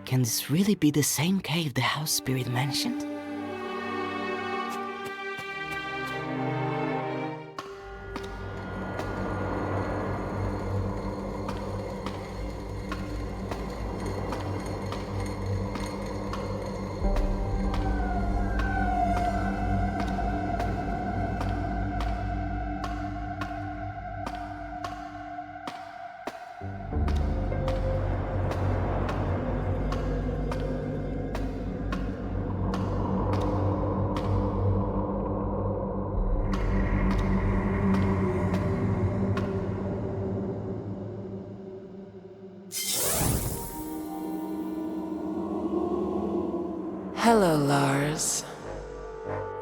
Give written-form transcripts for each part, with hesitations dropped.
Can this really be the same cave the house spirit mentioned? Hello, Lars.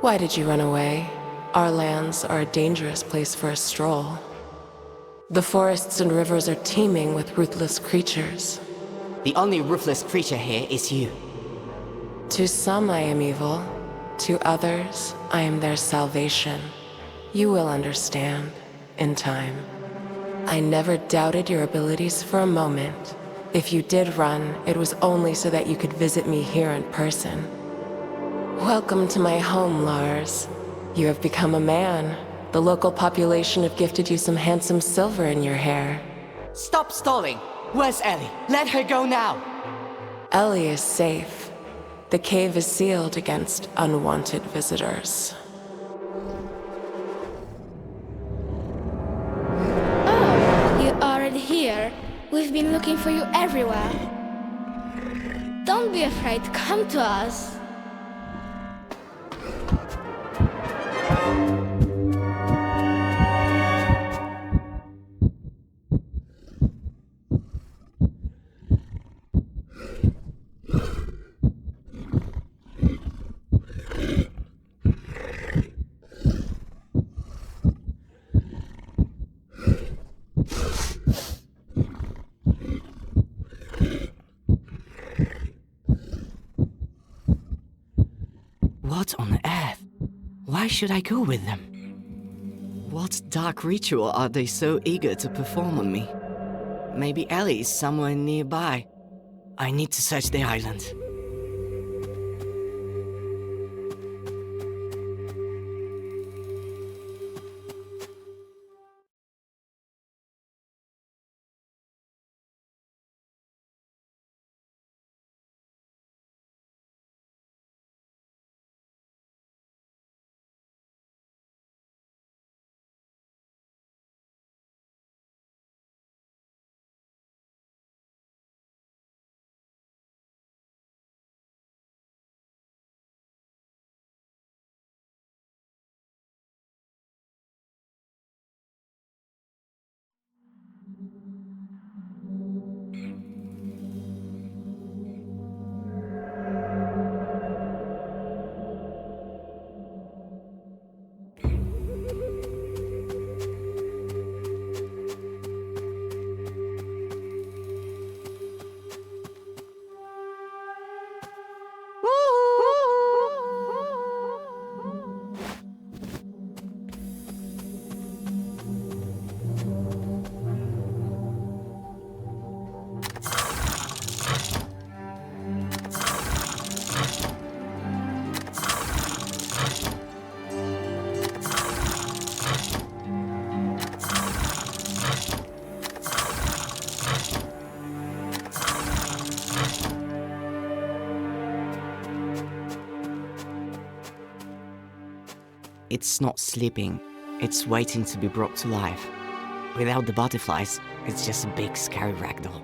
Why did you run away? Our lands are a dangerous place for a stroll. The forests and rivers are teeming with ruthless creatures. The only ruthless creature here is you. To some I am evil. To others, I am their salvation. You will understand, in time. I never doubted your abilities for a moment. If you did run, it was only so that you could visit me here in person. Welcome to my home, Lars. You have become a man. The local population have gifted you some handsome silver in your hair. Stop stalling! Where's Ellie? Let her go now! Ellie is safe. The cave is sealed against unwanted visitors. Oh, you're already here. We've been looking for you everywhere. Don't be afraid, come to us. What on earth? Why should I go with them? What dark ritual are they so eager to perform on me? Maybe Ellie is somewhere nearby. I need to search the island. It's not sleeping, it's waiting to be brought to life. Without the butterflies, it's just a big scary ragdoll.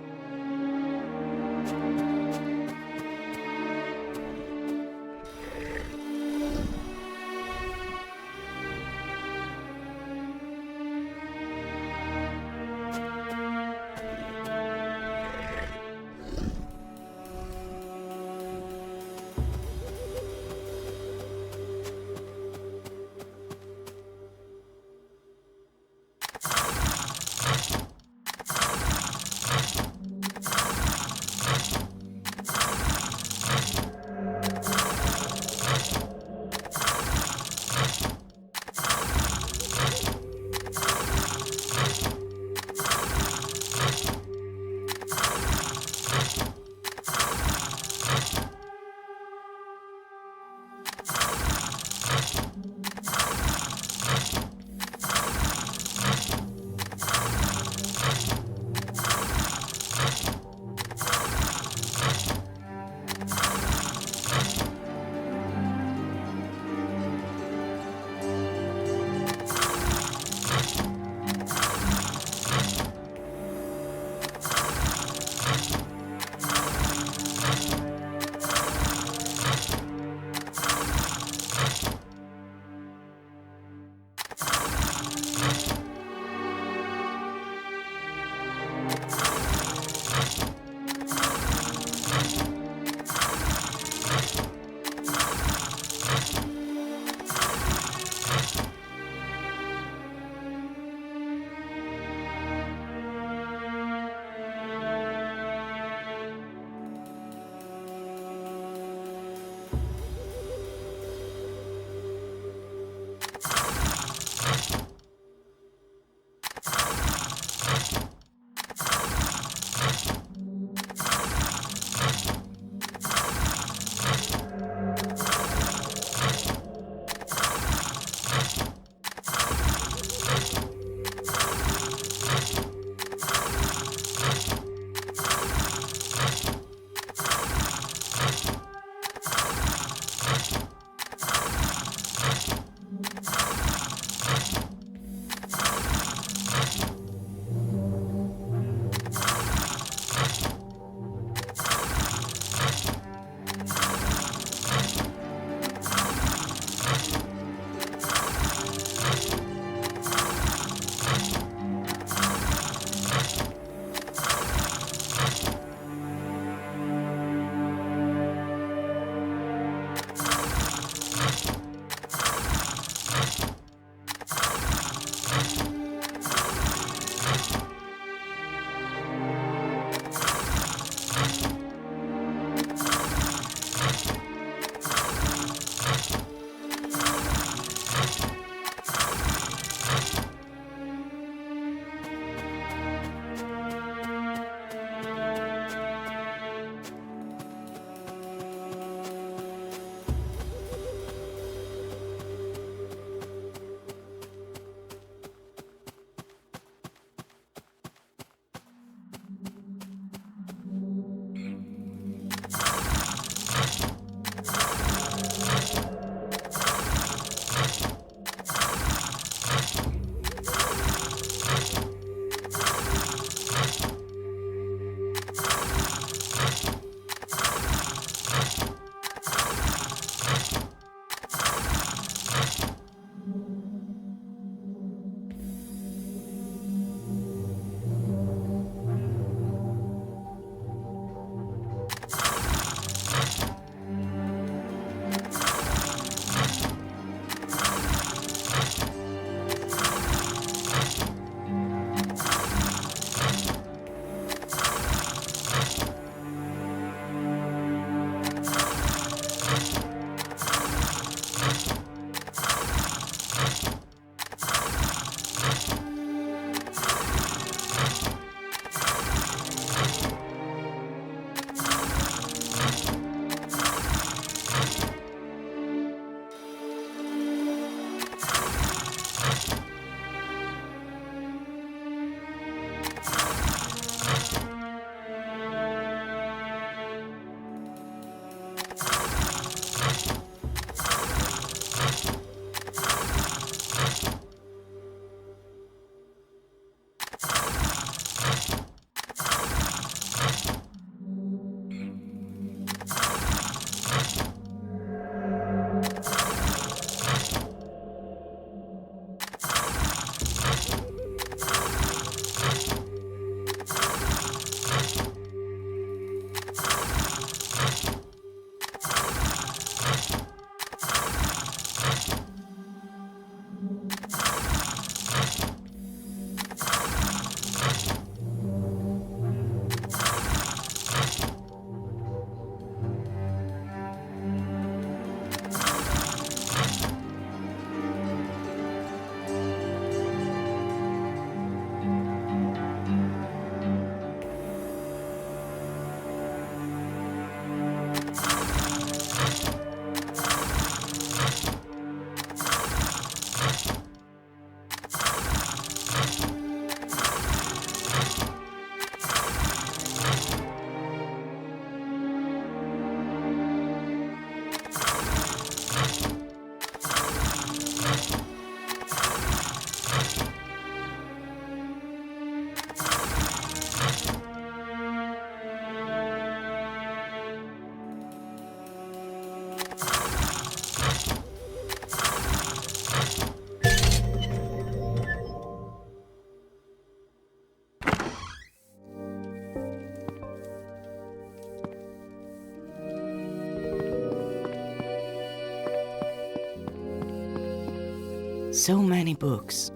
So many books,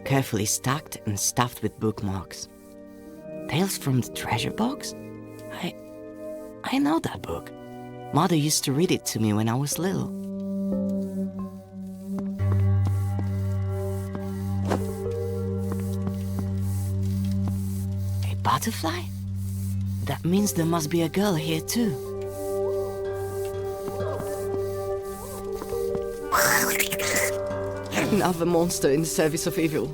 carefully stacked and stuffed with bookmarks. Tales from the Treasure Box? I know that book. Mother used to read it to me when I was little. A butterfly? That means there must be a girl here too. Another monster in the service of evil.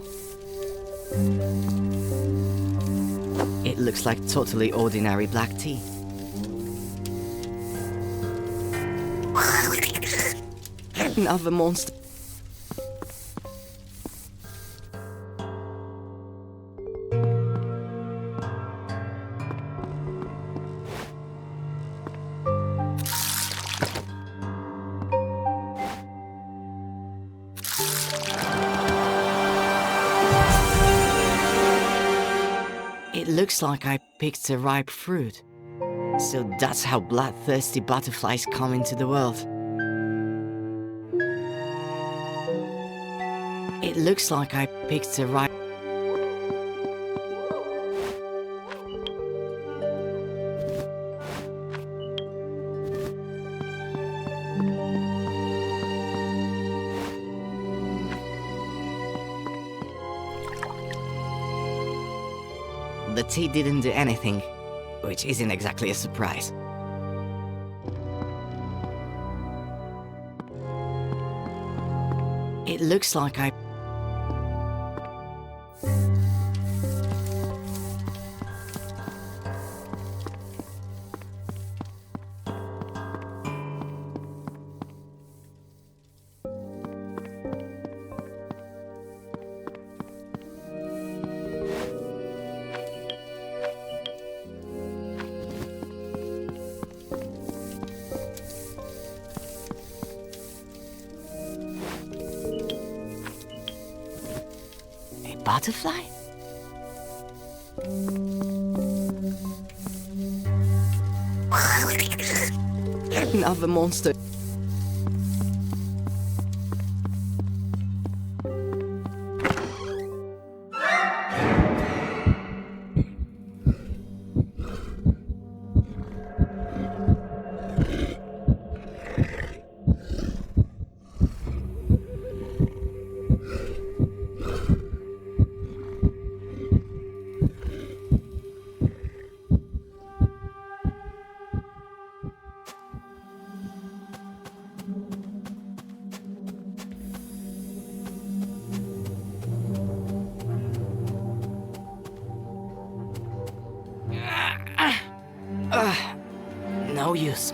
It looks like totally ordinary black tea. Another monster. It looks like I picked a ripe fruit. So that's how bloodthirsty butterflies come into the world. It looks like I picked a ripe... The tea didn't do anything, which isn't exactly a surprise. It looks like I... Butterfly? Another monster. No use.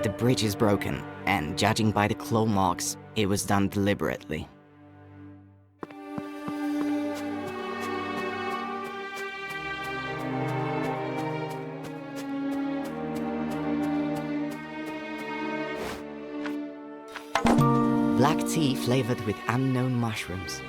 The bridge is broken, and judging by the claw marks, it was done deliberately. Black tea flavored with unknown mushrooms.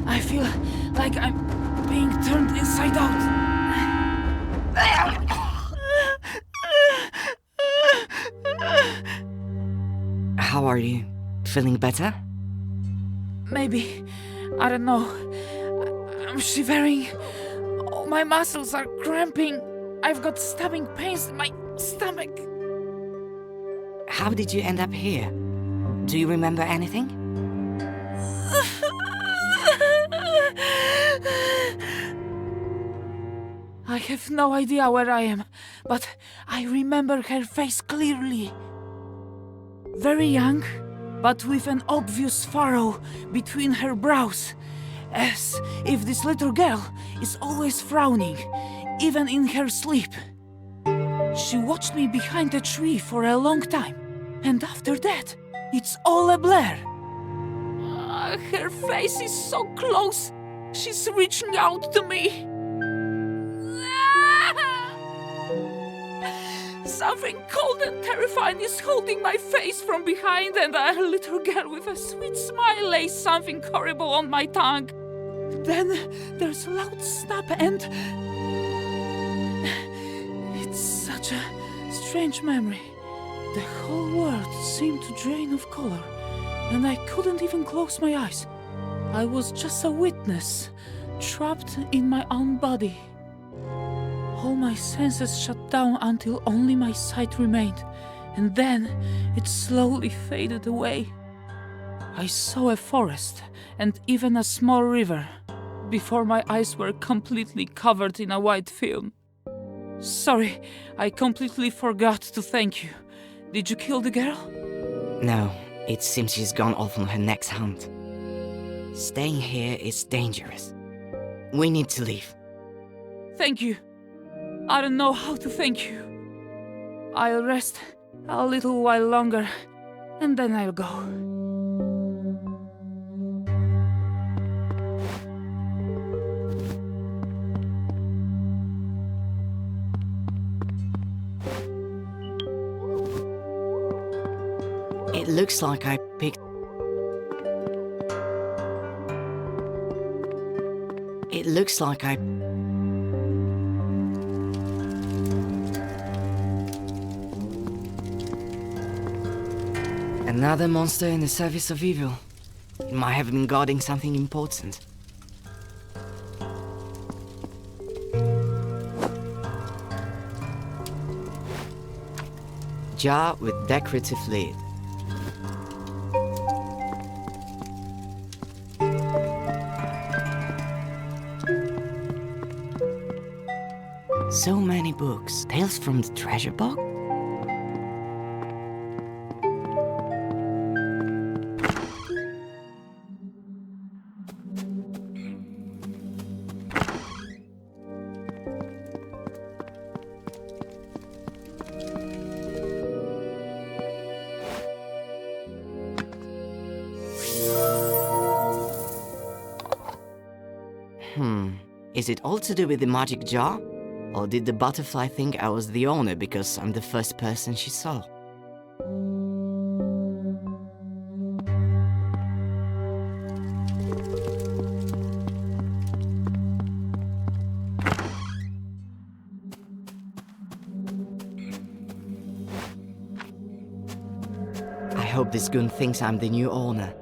I feel like I'm being turned inside out. How are you? Feeling better? Maybe. I don't know. I'm shivering. All my muscles are cramping. I've got stabbing pains in my stomach. How did you end up here? Do you remember anything? I have no idea where I am, but I remember her face clearly. Very young, but with an obvious furrow between her brows, as if this little girl is always frowning, even in her sleep. She watched me behind a tree for a long time, and after that, it's all a blur. Her face is so close. She's reaching out to me. Something cold and terrifying is holding my face from behind, and a little girl with a sweet smile lays something horrible on my tongue. Then there's a loud snap, and it's such a strange memory. The whole world seemed to drain of color, and I couldn't even close my eyes. I was just a witness, trapped in my own body. All my senses shut down until only my sight remained, and then it slowly faded away. I saw a forest and even a small river before my eyes were completely covered in a white film. Sorry, I completely forgot to thank you. Did you kill the girl? No, it seems she's gone off on her next hunt. Staying here is dangerous. We need to leave. Thank you. I don't know how to thank you. I'll rest a little while longer, and then I'll go. It looks like I picked... It looks like I... Another monster in the service of evil. It might have been guarding something important. Jar with decorative lid. So many books. Tales from the treasure box? Is it all to do with the magic jar? Or did the butterfly think I was the owner because I'm the first person she saw? I hope this goon thinks I'm the new owner.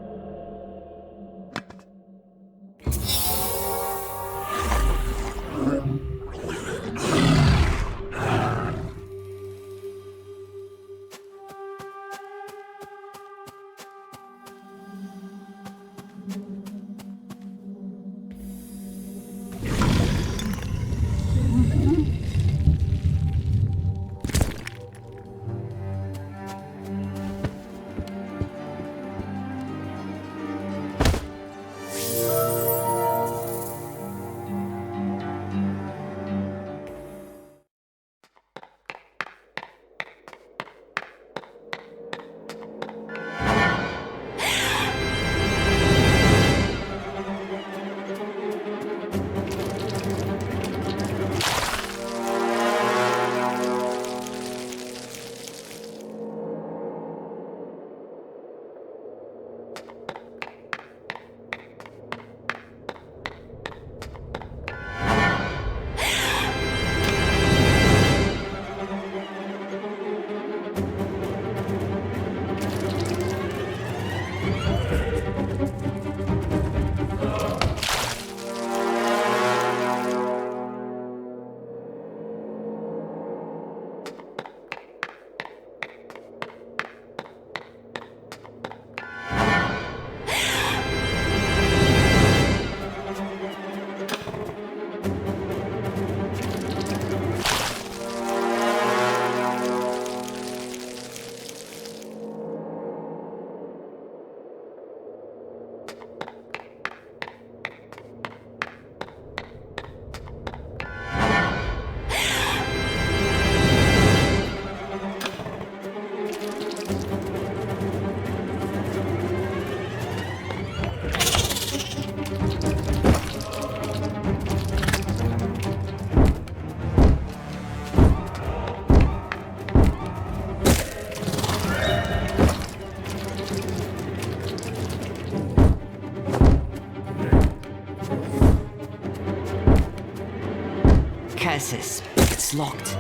Cassis, it's locked.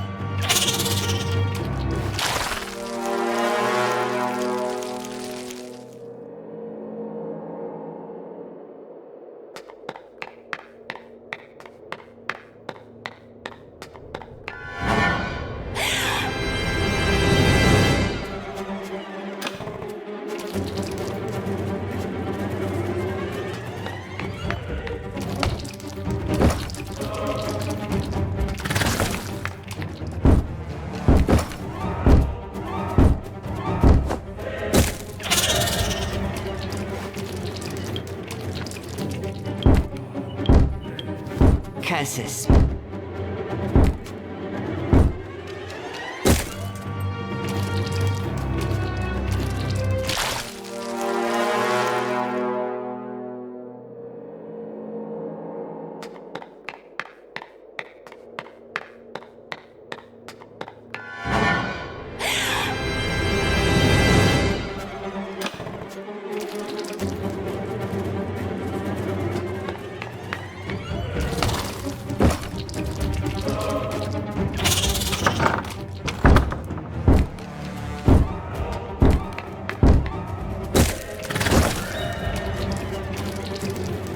Cassis.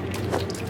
Cassis.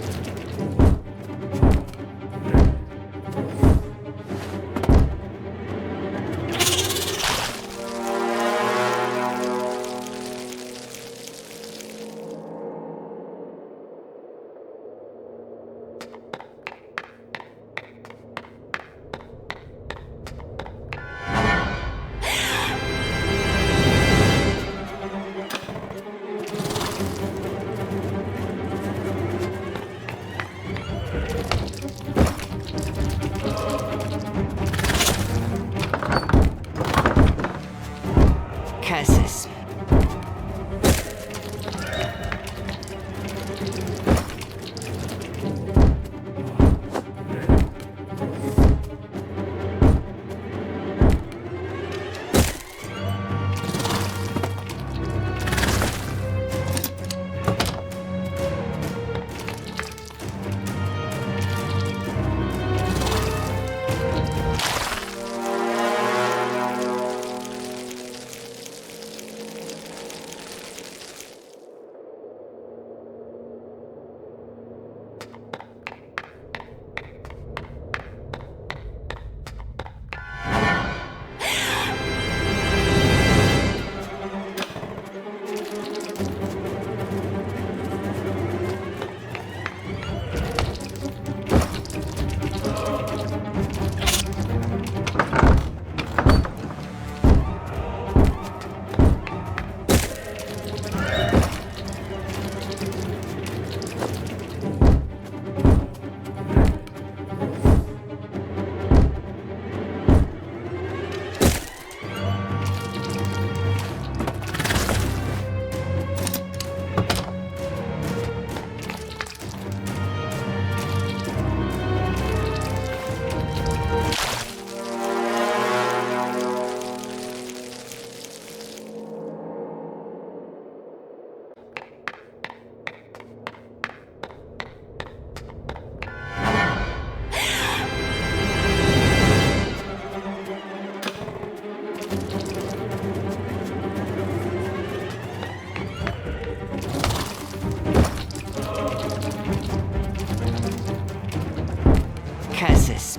Cassis.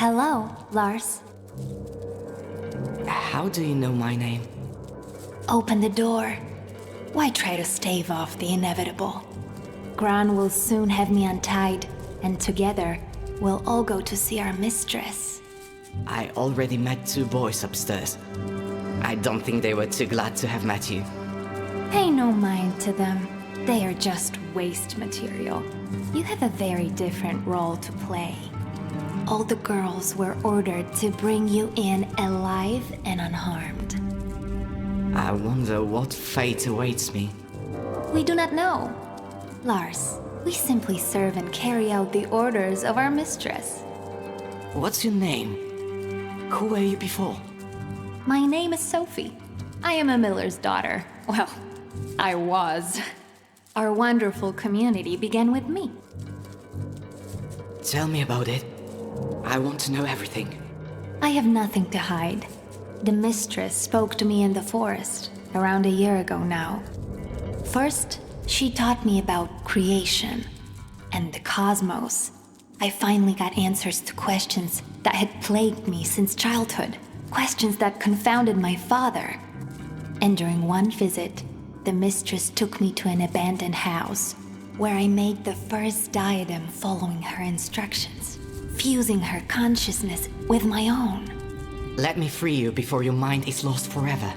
Hello, Lars. How do you know my name? Open the door. Why try to stave off the inevitable? Gran will soon have me untied, and together, we'll all go to see our mistress. I already met two boys upstairs. I don't think they were too glad to have met you. Pay no mind to them. They are just waste material. You have a very different role to play. All the girls were ordered to bring you in alive and unharmed. I wonder what fate awaits me. We do not know. Lars, we simply serve and carry out the orders of our mistress. What's your name? Who were you before? My name is Sophie. I am a miller's daughter. Well, I was. Our wonderful community began with me. Tell me about it. I want to know everything. I have nothing to hide. The mistress spoke to me in the forest around a year ago now. First, she taught me about creation and the cosmos. I finally got answers to questions that had plagued me since childhood, questions that confounded my father. And during one visit, the mistress took me to an abandoned house where I made the first diadem following her instructions, fusing her consciousness with my own. Let me free you before your mind is lost forever.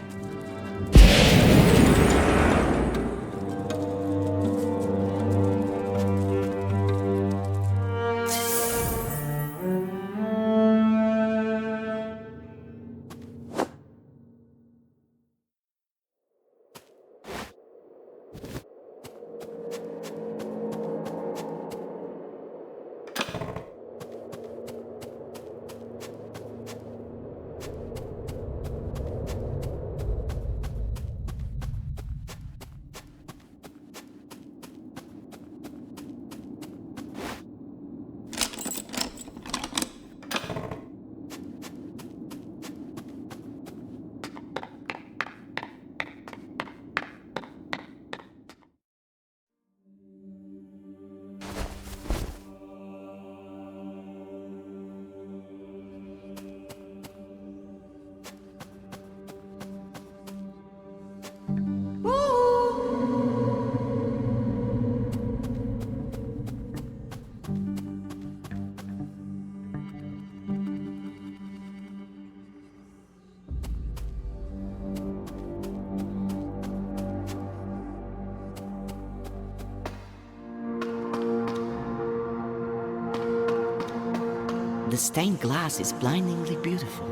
The stained glass is blindingly beautiful.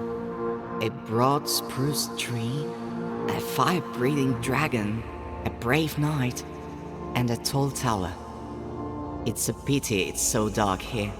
A broad spruce tree, a fire-breathing dragon, a brave knight, and a tall tower. It's a pity it's so dark here.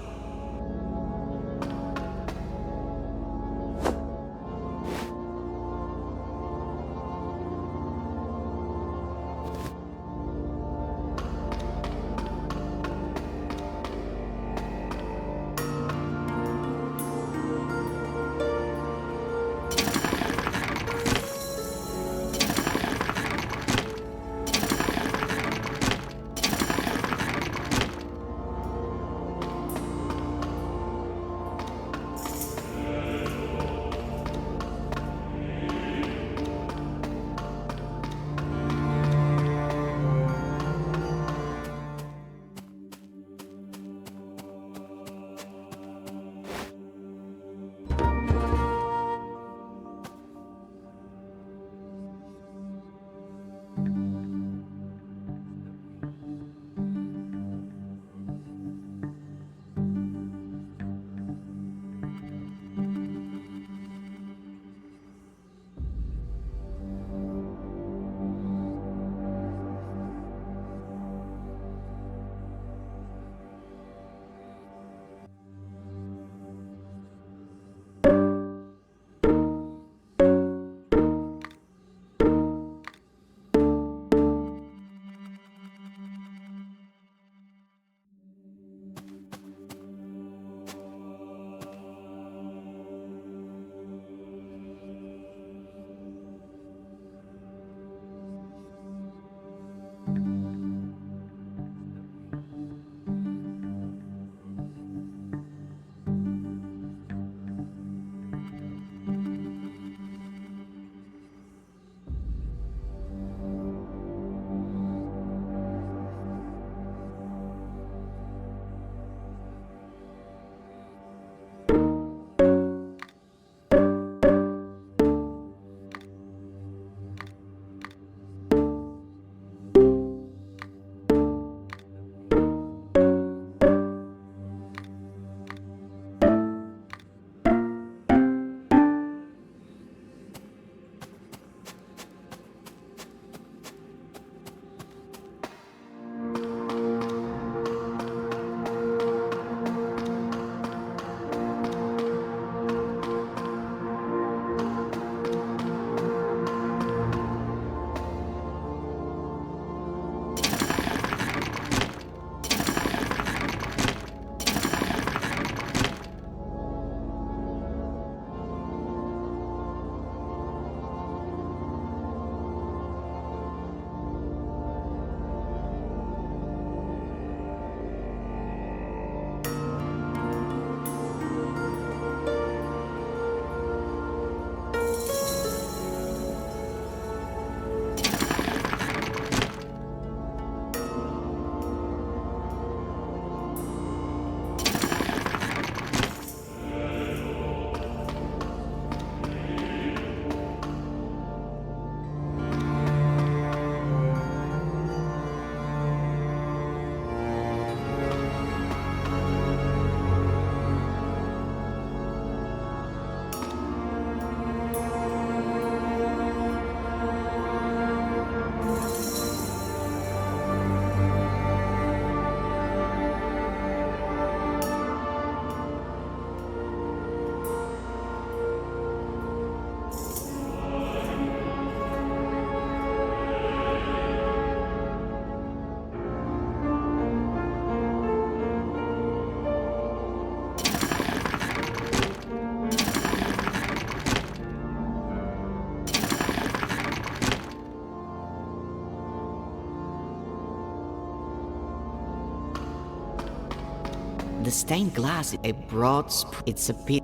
The stained glass is a broad it's a pit.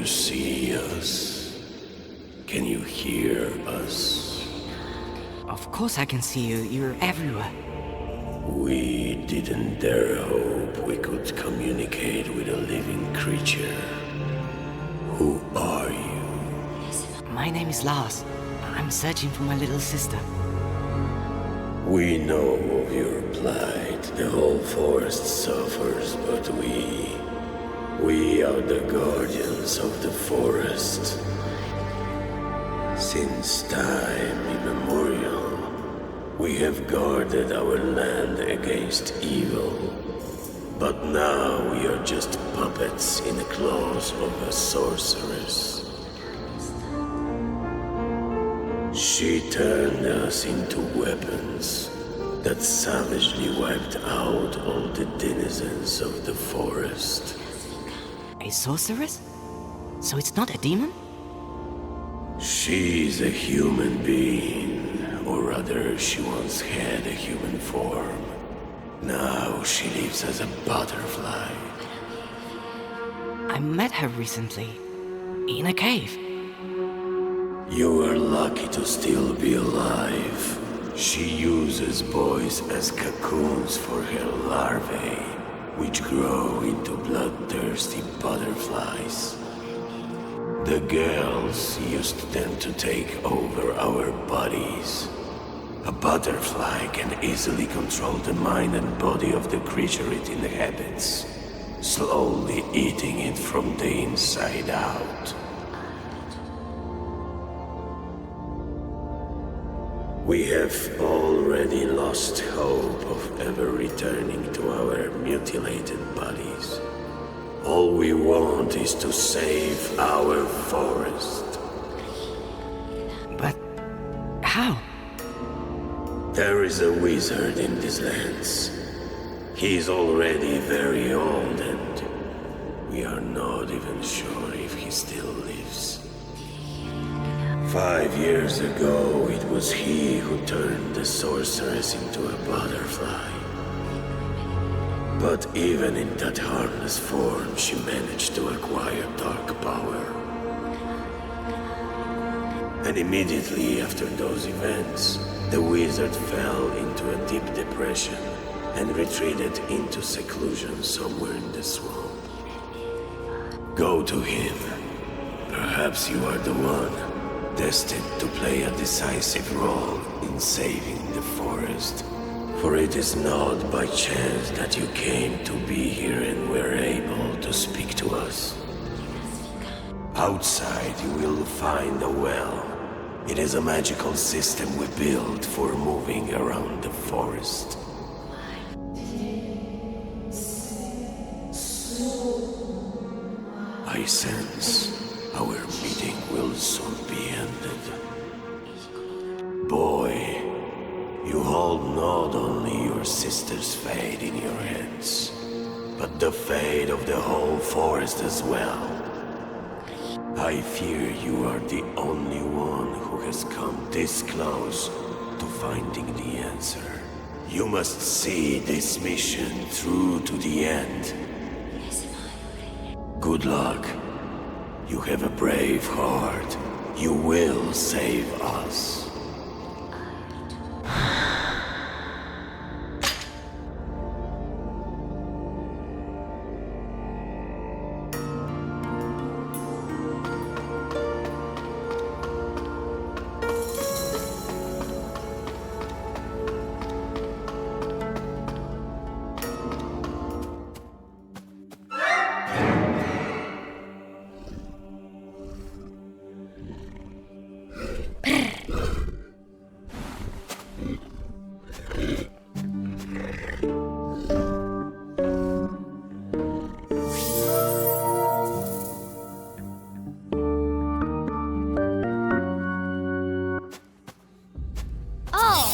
you see us? Can you hear us? Of course I can see you. You're everywhere. We didn't dare hope we could communicate with a living creature. Who are you? My name is Lars. I'm searching for my little sister. We know of your plight. The whole forest suffers, but we are the guardians of the forest. Since time immemorial, we have guarded our land against evil. But now we are just puppets in the claws of a sorceress. She turned us into weapons that savagely wiped out all the denizens of the forest. A sorceress? So it's not a demon? She's a human being, or rather, she once had a human form. Now she lives as a butterfly. I met her recently. In a cave. You are lucky to still be alive. She uses boys as cocoons for her larvae, which grow into bloodthirsty butterflies. The girls used them to take over our bodies. A butterfly can easily control the mind and body of the creature it inhabits, slowly eating it from the inside out. We have already lost hope of ever returning to our mutilated bodies. All we want is to save our forest. But how? There is a wizard in these lands. He is already very old and we are not even sure if he still lives. 5 years ago, it was he who turned the sorceress into a butterfly. But even in that harmless form, she managed to acquire dark power. And immediately after those events, the wizard fell into a deep depression and retreated into seclusion somewhere in the swamp. Go to him. Perhaps you are the one destined to play a decisive role in saving the forest. For it is not by chance that you came to be here and were able to speak to us. Outside you will find a well. It is a magical system we built for moving around the forest. I sense our meeting will soon be ended. Boy, you hold not only your sister's fate in your hands, but the fate of the whole forest as well. I fear you are the only one who has come this close to finding the answer. You must see this mission through to the end. Good luck. You have a brave heart. You will save us. Oh!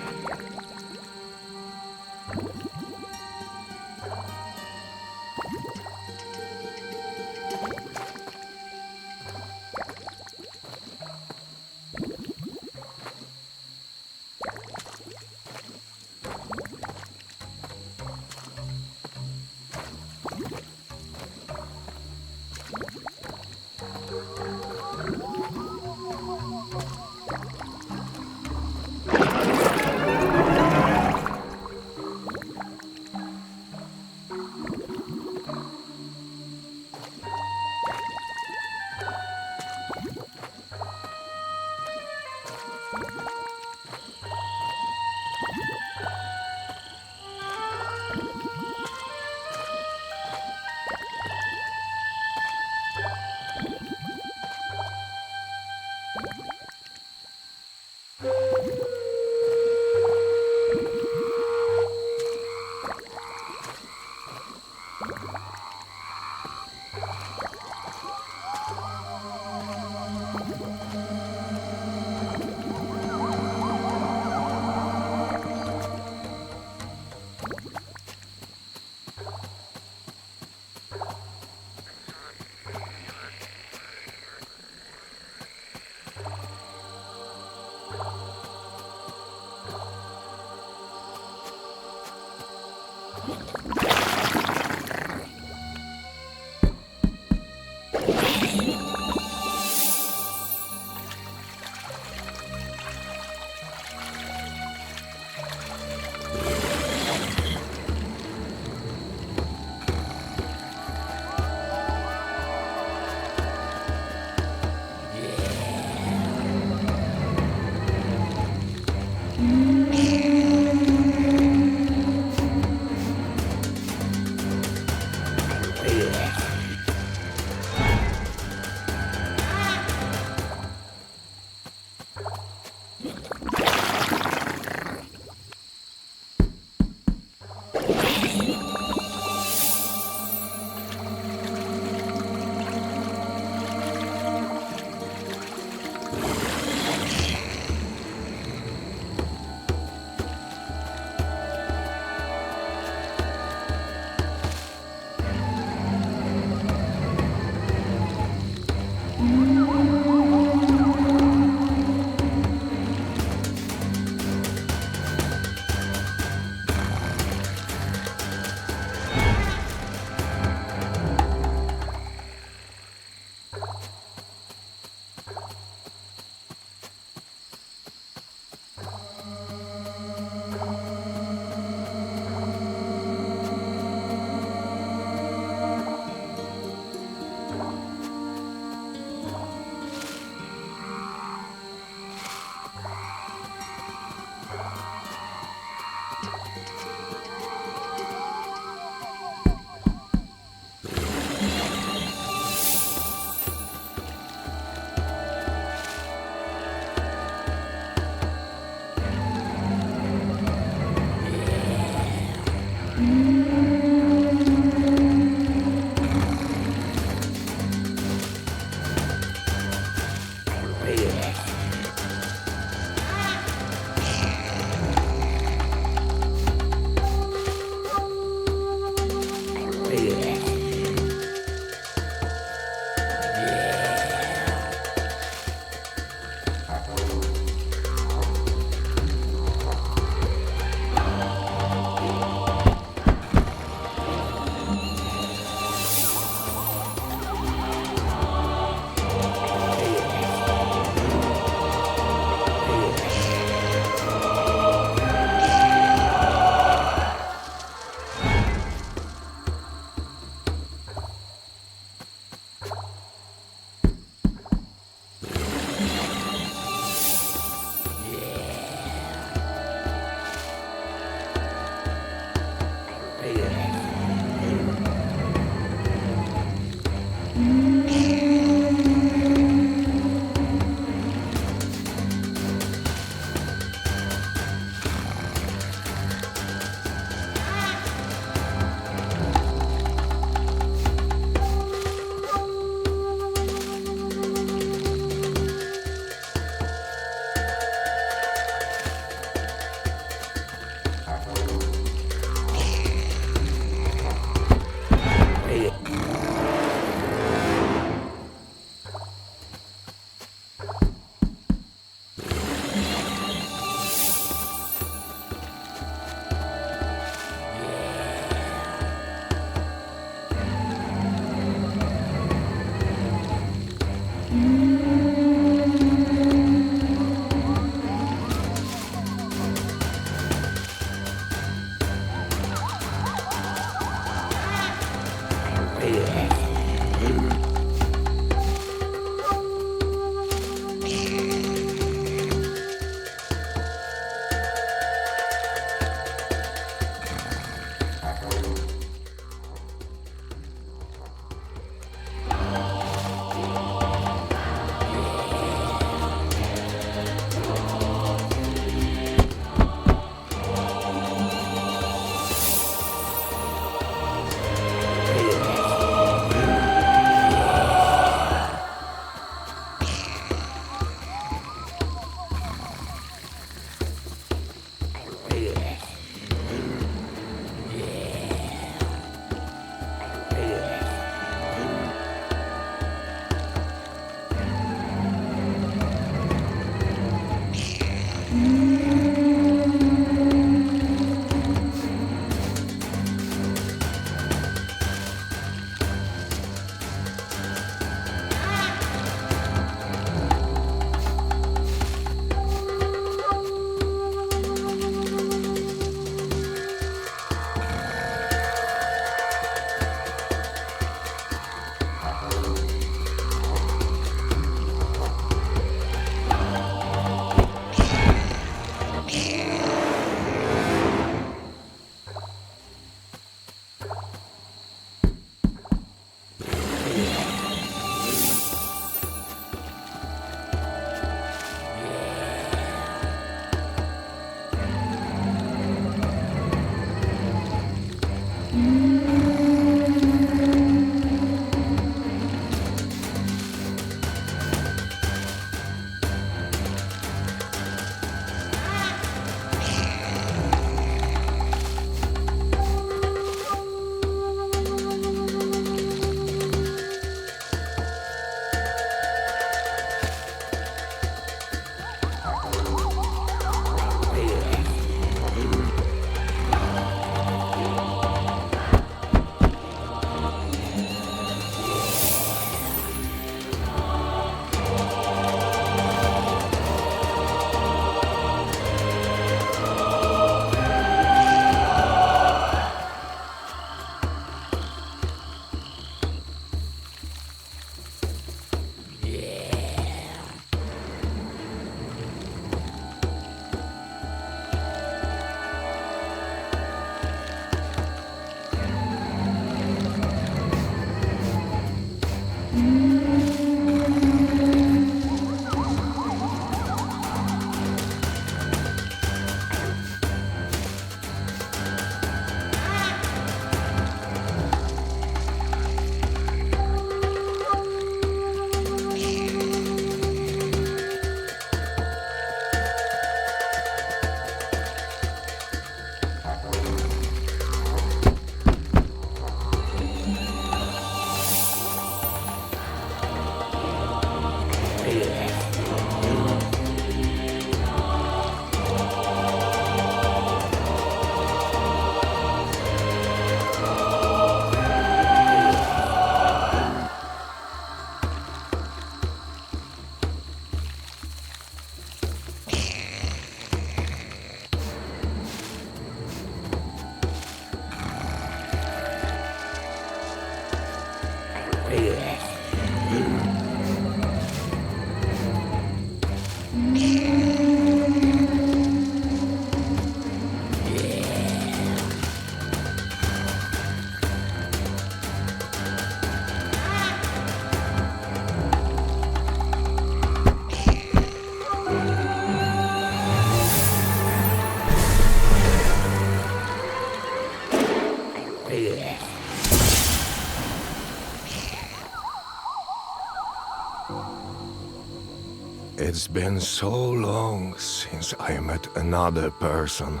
It's been so long since I met another person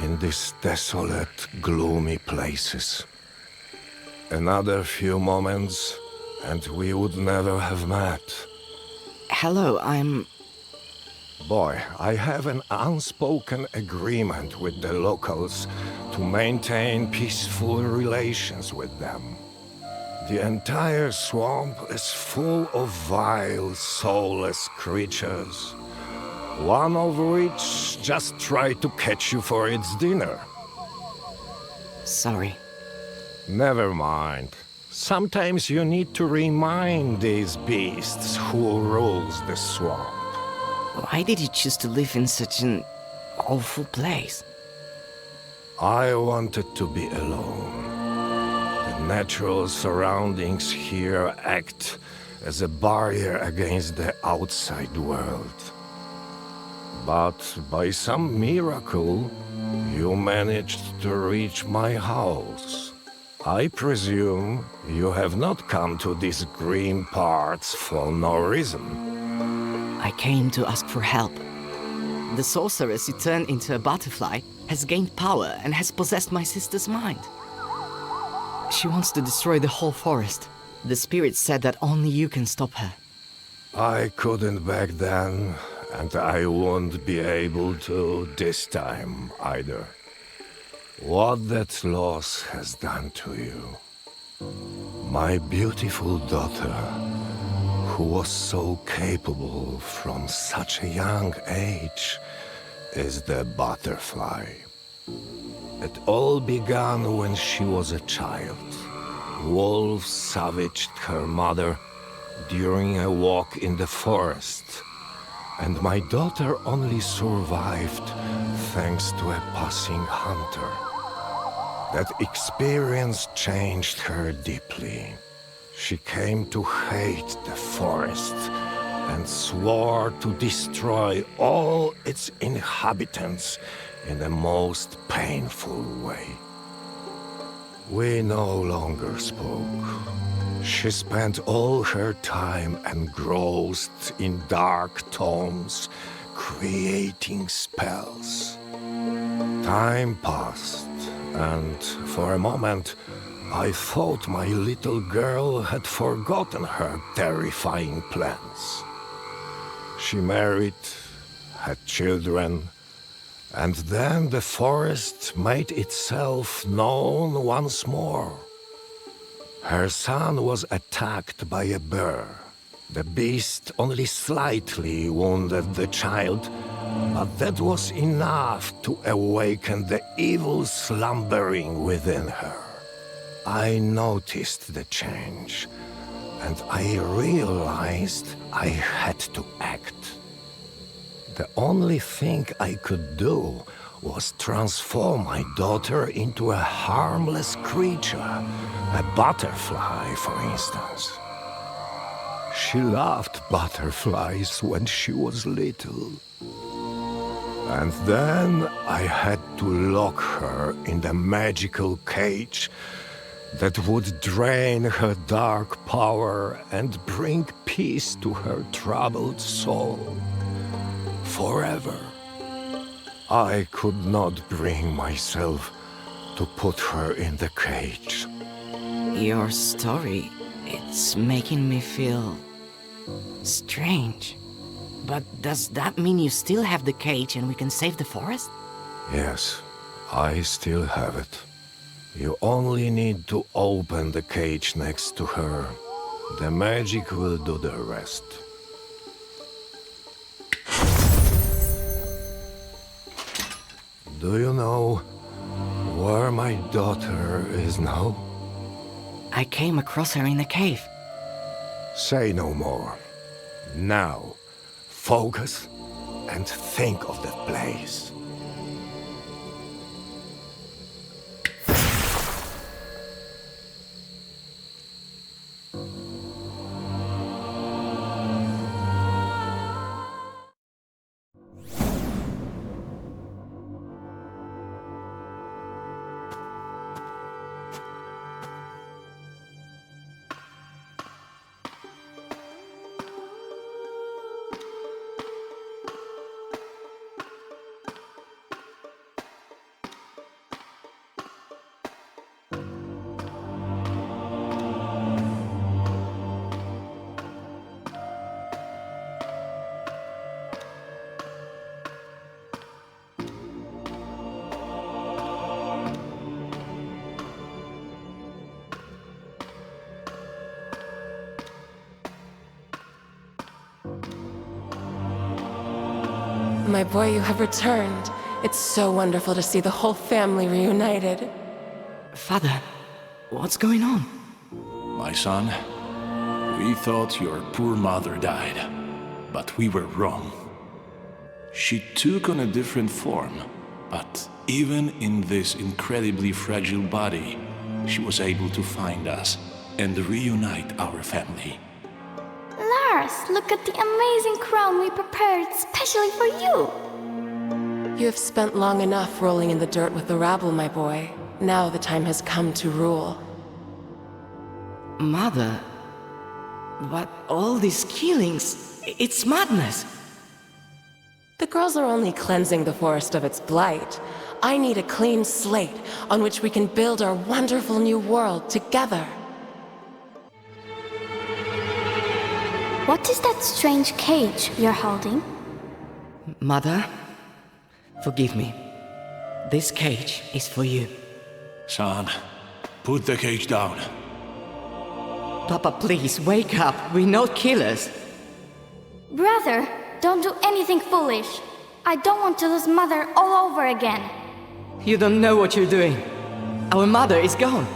in these desolate, gloomy places. Another few moments, and we would never have met. Hello, I'm... Boy, I have an unspoken agreement with the locals to maintain peaceful relations with them. The entire swamp is full of vile, soulless creatures, one of which just tried to catch you for its dinner. sorry. Never mind. Sometimes you need to remind these beasts who rules the swamp. Why did you choose to live in such an awful place? I wanted to be alone. The natural surroundings here act as a barrier against the outside world. But by some miracle, you managed to reach my house. I presume you have not come to these green parts for no reason. I came to ask for help. The sorceress you turned into a butterfly has gained power and has possessed my sister's mind. She wants to destroy the whole forest. The spirit said that only you can stop her. I couldn't back then, and I won't be able to this time either. What that loss has done to you. My beautiful daughter, who was so capable from such a young age, is the butterfly. It all began when she was a child. Wolves savaged her mother during a walk in the forest, and my daughter only survived thanks to a passing hunter. That experience changed her deeply. She came to hate the forest and swore to destroy all its inhabitants in the most painful way. We no longer spoke. She spent all her time engrossed in dark tomes, creating spells. Time passed, and for a moment, I thought my little girl had forgotten her terrifying plans. She married, had children, and then the forest made itself known once more. Her son was attacked by a bear. The beast only slightly wounded the child, but that was enough to awaken the evil slumbering within her. I noticed the change, and I realized I had to act. The only thing I could do was transform my daughter into a harmless creature, a butterfly, for instance. She loved butterflies when she was little. And then I had to lock her in the magical cage that would drain her dark power and bring peace to her troubled soul. Forever. I could not bring myself to put her in the cage. Your story, it's making me feel strange. But does that mean you still have the cage and we can save the forest? Yes, I still have it. You only need to open the cage next to her. The magic will do the rest. Do you know where my daughter is now? I came across her in the cave. Say no more. Now, focus and think of that place. my boy, you have returned. It's so wonderful to see the whole family reunited. Father, what's going on? My son, we thought your poor mother died, but we were wrong. She took on a different form, but even in this incredibly fragile body, she was able to find us and reunite our family. Lars, look at the amazing crown we prepared especially for you. You have spent long enough rolling in the dirt with the rabble, my boy. Now the time has come to rule. Mother, but all these killings, it's madness. The girls are only cleansing the forest of its blight. I need a clean slate on which we can build our wonderful new world together. What is that strange cage you're holding? Mother, forgive me. This cage is for you. Son, put the cage down. Papa, please, wake up. We're not killers. Brother, don't do anything foolish. I don't want to lose Mother all over again. You don't know what you're doing. Our mother is gone.